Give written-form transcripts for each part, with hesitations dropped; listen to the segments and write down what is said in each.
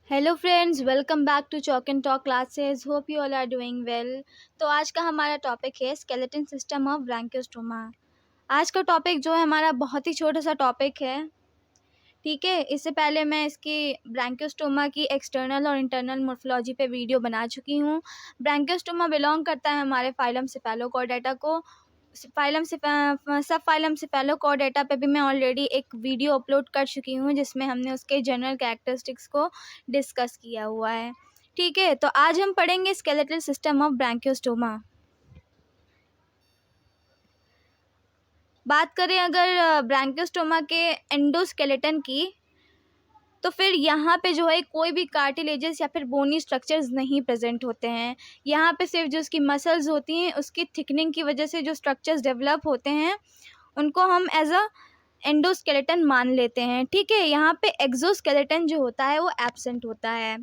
Hello friends, welcome back to chalk and talk classes. Hope you all are doing well. तो आज का हमारा topic है skeleton system of Branchiostoma. आज का टॉपिक जो है हमारा बहुत ही छोटा सा टॉपिक है। ठीक है, इससे पहले मैं इसकी ब्रैंकियोस्टोमा की एक्सटर्नल और इंटरनल मोर्फोलॉजी पे वीडियो बना चुकी हूँ। ब्रैंकियोस्टोमा बिलोंग करता है हमारे फाइलम सेफेलोकॉर्डेटा को। सब फाइलम सेफेलोकॉर्डेटा पे भी मैं ऑलरेडी एक वीडियो अपलोड कर चुकी हूँ जिसमें हमने उसके जनरल कैरेक्टरिस्टिक्स को डिस्कस किया हुआ है। ठीक है, तो आज हम पढ़ेंगे स्केलेटल सिस्टम ऑफ ब्रैंकियोस्टोमा। बात करें अगर ब्रैंकियोस्टोमा के एंडोस्केलेटन की, तो फिर यहाँ पे जो है कोई भी कार्टिलेजेस या फिर बोनी स्ट्रक्चर्स नहीं प्रेजेंट होते हैं। यहाँ पे सिर्फ जो उसकी मसल्स होती हैं उसकी थिकनिंग की वजह से जो स्ट्रक्चर्स डेवलप होते हैं उनको हम एज अ एंडोस्केलेटन मान लेते हैं। ठीक है, यहाँ पे एक्सोस्केलेटन जो होता है वो एब्सेंट होता है।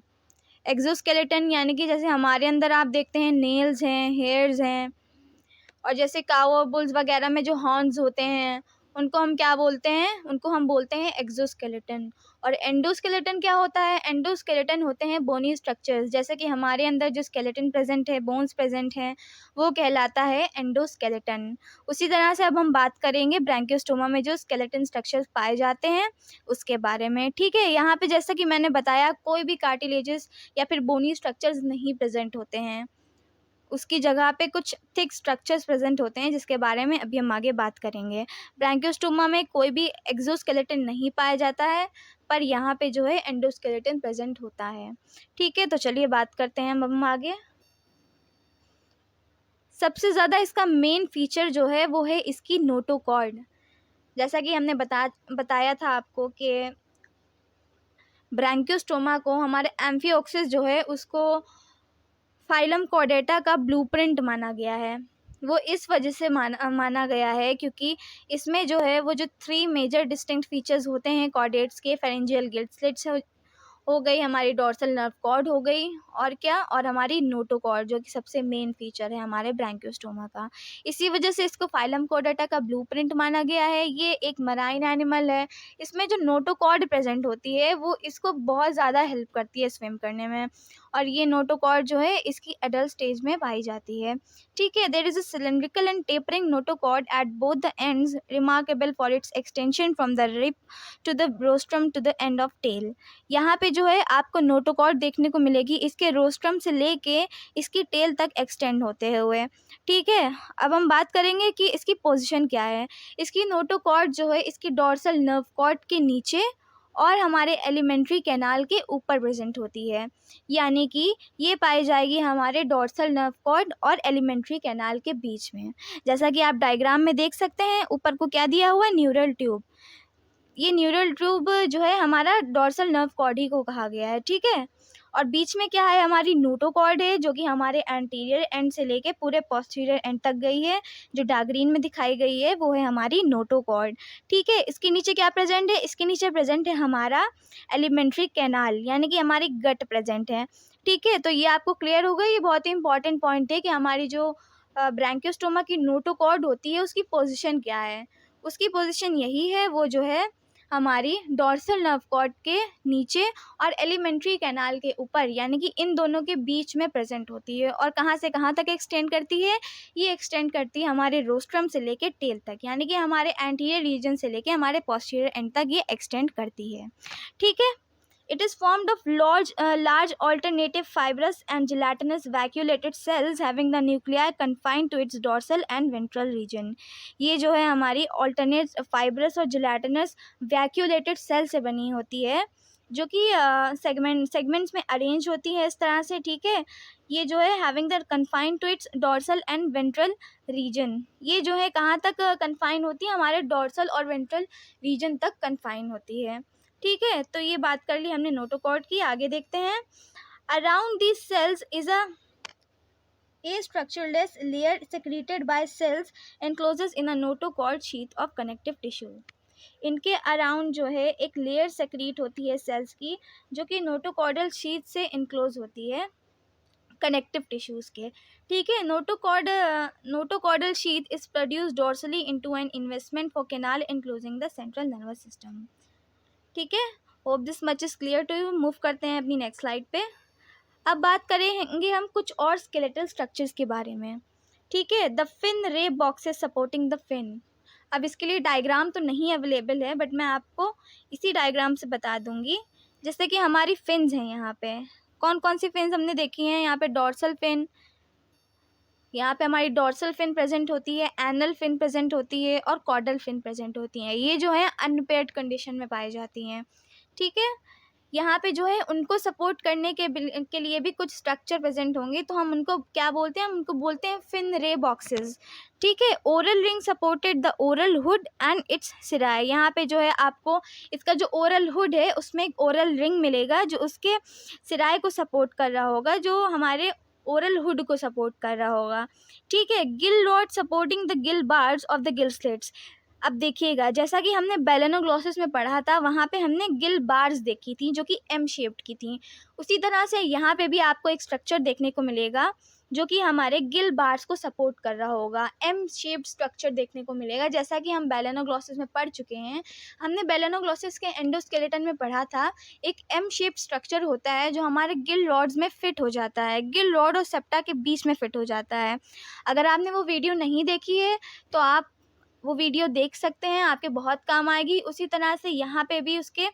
एक्सोस्केलेटन यानी कि जैसे हमारे अंदर आप देखते हैं नेल्स हैं, हेयर्स हैं, और जैसे काऊ और बुल्स वगैरह में जो हॉर्न्स होते हैं उनको हम क्या बोलते हैं, उनको हम बोलते हैं एक्सोस्केलेटन। और एंडोस्केलेटन क्या होता है? एंडोस्केलेटन होते हैं बोनी स्ट्रक्चर्स। जैसे कि हमारे अंदर जो स्केलेटन प्रेजेंट है, बोन्स प्रेजेंट हैं, वो कहलाता है एंडोस्केलेटन। उसी तरह से अब हम बात करेंगे ब्रैंकियोस्टोमा में जो स्केलेटन स्ट्रक्चर्स पाए जाते हैं उसके बारे में। ठीक है, यहाँ पे जैसा कि मैंने बताया कोई भी कार्टिलेजेस या फिर बोनी स्ट्रक्चर्स नहीं प्रेजेंट होते हैं, उसकी जगह पे कुछ थिक स्ट्रक्चर्स प्रेजेंट होते हैं जिसके बारे में अभी हम आगे बात करेंगे। ब्रैंकियोस्टोमा में कोई भी एक्सोस्केलेटन नहीं पाया जाता है, पर यहाँ पे जो है एंडोस्केलेटन प्रेजेंट होता है। ठीक है, तो चलिए बात करते हैं अब हम आगे। सबसे ज़्यादा इसका मेन फीचर जो है वो है इसकी नोटोकॉर्ड। जैसा कि हमने बताया था आपको कि ब्रैंकियोस्टोमा को हमारे एम्फिओक्सिस जो है उसको फाइलम कॉर्डेटा का ब्लूप्रिंट माना गया है। वो इस वजह से माना गया है क्योंकि इसमें जो है वो जो 3 मेजर डिस्टिंक्ट फीचर्स होते हैं कॉर्डेट्स के, फेरेंजियल गिल्ड स्लिट्स हो गई, हमारी डॉर्सल नर्व कॉर्ड हो गई, और क्या, और हमारी नोटोकॉर्ड जो कि सबसे मेन फीचर है हमारे ब्रैंकियोस्टोमा का। इसी वजह से इसको फाइलम कॉर्डेटा का ब्लूप्रिंट माना गया है। ये एक मराइन एनिमल है। इसमें जो नोटोकॉर्ड प्रेजेंट होती है वो इसको बहुत ज़्यादा हेल्प करती है स्विम करने में, और ये नोटोकॉर्ड जो है इसकी एडल्ट स्टेज में पाई जाती है। ठीक है, there is a cylindrical and tapering notochord at both the ends, remarkable for its extension from the rip to the rostrum to the end of tail. यहाँ पे जो है आपको नोटोकॉर्ड देखने को मिलेगी इसके रोस्ट्रम से लेके इसकी टेल तक एक्सटेंड होते हुए। ठीक है, अब हम बात करेंगे कि इसकी पोजीशन क्या है। इसकी नोटोकॉर्ड जो है इसकी डॉर्सल नर्व कॉर्ड के नीचे और हमारे एलिमेंट्री कैनाल के ऊपर प्रेजेंट होती है। यानी कि ये पाई जाएगी हमारे डॉर्सल नर्व कॉर्ड और एलिमेंट्री कैनाल के बीच में। जैसा कि आप डायग्राम में देख सकते हैं, ऊपर को क्या दिया हुआ है, न्यूरल ट्यूब। ये न्यूरल ट्यूब जो है हमारा डॉर्सल नर्व कॉर्ड ही को कहा गया है। ठीक है, और बीच में क्या है, हमारी नोटोकॉर्ड है जो कि हमारे एंटीरियर एंड से लेके पूरे पोस्टीरियर एंड तक गई है। जो डार्क ग्रीन में दिखाई गई है वो है हमारी नोटोकॉर्ड। ठीक है, इसके नीचे क्या प्रेजेंट है? इसके नीचे प्रेजेंट है हमारा एलिमेंट्री कैनाल, यानी कि हमारी गट प्रेजेंट है। ठीक है, तो ये आपको क्लियर हो गई। ये बहुत ही इंपॉर्टेंट पॉइंट है कि हमारी जो ब्रैंकियोस्टोमा की नोटोकॉर्ड होती है उसकी पोजीशन क्या है। उसकी पोजीशन यही है, वो जो है हमारी डॉर्सल नर्व कॉर्ड के नीचे और एलिमेंट्री कैनाल के ऊपर, यानी कि इन दोनों के बीच में प्रेजेंट होती है। और कहाँ से कहाँ तक एक्सटेंड करती है? ये एक्सटेंड करती है हमारे रोस्ट्रम से लेके टेल तक, यानी कि हमारे एंटीरियर रीजन से लेके हमारे पोस्टीरियर एंड तक ये एक्सटेंड करती है। ठीक है, it is formed of large alternative fibrous and gelatinous vacuolated cells having the nuclei confined to its dorsal and ventral region। ये जो है हमारी alternate fibrous और gelatinous vacuolated cell से बनी होती है, जो कि सेगमेंट्स में अरेंज होती है इस तरह से। ठीक है, ये जो है having the confined to its dorsal and ventral region. ये जो है कहाँ तक कन्फाइन होती है? हमारे डॉर्सल और वेंट्रल रीजन तक कन्फाइन होती है। ठीक है, तो ये बात कर ली हमने नोटोकॉर्ड की। आगे देखते हैं। Around these cells is a structureless layer secreted by cells encloses in a notochord sheath of connective tissue। इनके अराउंड जो है एक लेयर सेक्रीट होती है सेल्स की, जो कि नोटोकॉर्डल शीथ से इनक्लोज होती है कनेक्टिव टिश्यूज के। ठीक है, notochordal sheath is produce dorsally into an investment for canal enclosing the central nervous system. ठीक है, hope this much is clear to you. Move करते हैं अपनी नेक्स्ट स्लाइड पे। अब बात करेंगे हम कुछ और स्केलेटल स्ट्रक्चर्स के बारे में, ठीक है। द फिन रे बॉक्सेस सपोर्टिंग द फिन। अब इसके लिए डायग्राम तो नहीं अवेलेबल है, बट मैं आपको इसी डायग्राम से बता दूंगी। जैसे कि हमारी फिन्स हैं यहाँ पे, कौन कौन सी फिन्स हमने देखी हैं। यहाँ पे डॉर्सल फिन, यहाँ पे हमारी डॉर्सल फिन प्रेजेंट होती है, एनल फिन प्रेजेंट होती है और कॉर्डल फिन प्रेजेंट होती हैं। ये जो है अनपेयर्ड कंडीशन में पाई जाती हैं, ठीक है। यहाँ पे जो है उनको सपोर्ट करने के लिए भी कुछ स्ट्रक्चर प्रेजेंट होंगे, तो हम उनको क्या बोलते हैं, हम उनको बोलते हैं फिन रे बॉक्सेस, ठीक है। Oral ring supported the oral hood and it's सिराए। यहाँ पे जो है आपको इसका जो ओरल हुड है उसमें एक ओरल रिंग मिलेगा जो उसके सिराए को सपोर्ट कर रहा होगा, जो हमारे ओरल हुड को सपोर्ट कर रहा होगा, ठीक है। Gill rod supporting the Gill bars of the gill slits. अब देखिएगा, जैसा कि हमने बेलेनोग्लॉसिस में पढ़ा था, वहाँ पे हमने गिल बार्स देखी थी जो कि एम शेप्ड की थी। उसी तरह से यहाँ पे भी आपको एक स्ट्रक्चर देखने को मिलेगा जो कि हमारे गिल बार्स को सपोर्ट कर रहा होगा, एम शेप्ड स्ट्रक्चर देखने को मिलेगा, जैसा कि हम बेलेनोग्लॉसिस में पढ़ चुके हैं। हमने बेलेनोग्लॉसिस के एंडोस्केलेटन में पढ़ा था, एक एम शेप्ड स्ट्रक्चर होता है जो हमारे गिल रॉड्स में फिट हो जाता है, गिल रॉड और सेप्टा के बीच में फिट हो जाता है। अगर आपने वो वीडियो नहीं देखी है तो आप वो वीडियो देख सकते हैं, आपके बहुत काम आएगी। उसी तरह से यहाँ पे भी उसके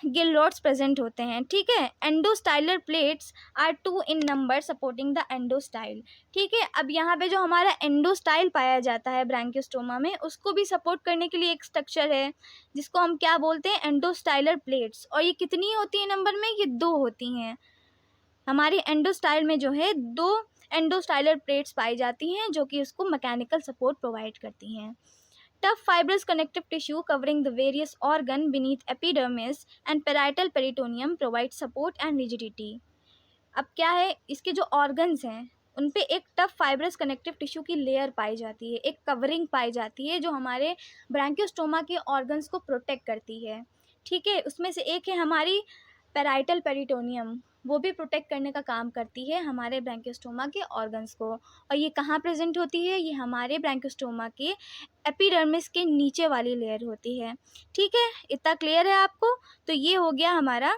गिल रॉड्स प्रेजेंट होते हैं, ठीक है। Endostylar plates are 2 in number supporting the endostyle, ठीक है। अब यहाँ पे जो हमारा एंडोस्टाइल पाया जाता है ब्रांकियोस्टोमा में, उसको भी सपोर्ट करने के लिए एक स्ट्रक्चर है जिसको हम क्या बोलते हैं, एंडोस्टाइलर प्लेट्स। और ये कितनी होती है नंबर में, ये 2 होती हैं। हमारी एंडोस्टाइल में जो है 2 एंडोस्टाइलर प्लेट्स पाई जाती हैं जो कि उसको मैकेनिकल सपोर्ट प्रोवाइड करती हैं। Tough fibrous connective tissue covering the various organ beneath epidermis and parietal peritoneum provide support and rigidity. अब क्या है, इसके जो ऑर्गन्स हैं उन पे एक टफ फाइब्रस कनेक्टिव टिश्यू की लेयर पाई जाती है, एक कवरिंग पाई जाती है जो हमारे ब्रांकियोस्टोमा के ऑर्गन्स को प्रोटेक्ट करती है, ठीक है। उसमें से एक है हमारी पेराइटल पेरिटोनियम, वो भी प्रोटेक्ट करने का काम करती है हमारे ब्रांकियोस्टोमा के ऑर्गन्स को। और ये कहाँ प्रेजेंट होती है, ये हमारे ब्रांकियोस्टोमा के एपिडर्मिस के नीचे वाली लेयर होती है, ठीक है। इतना क्लियर है आपको। तो ये हो गया हमारा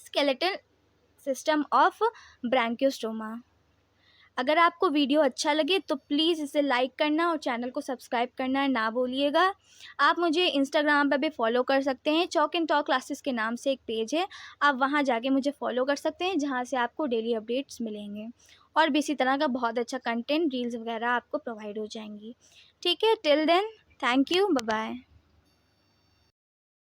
स्केलेटल सिस्टम ऑफ ब्रांकियोस्टोमा। अगर आपको वीडियो अच्छा लगे तो प्लीज़ इसे लाइक करना और चैनल को सब्सक्राइब करना ना भूलिएगा। आप मुझे इंस्टाग्राम पर भी फॉलो कर सकते हैं, चॉक एंड टॉक क्लासेस के नाम से एक पेज है, आप वहां जाके मुझे फॉलो कर सकते हैं, जहां से आपको डेली अपडेट्स मिलेंगे और भी इसी तरह का बहुत अच्छा कंटेंट, रील्स वगैरह आपको प्रोवाइड हो जाएंगी, ठीक है। Till then, thank you, bye bye.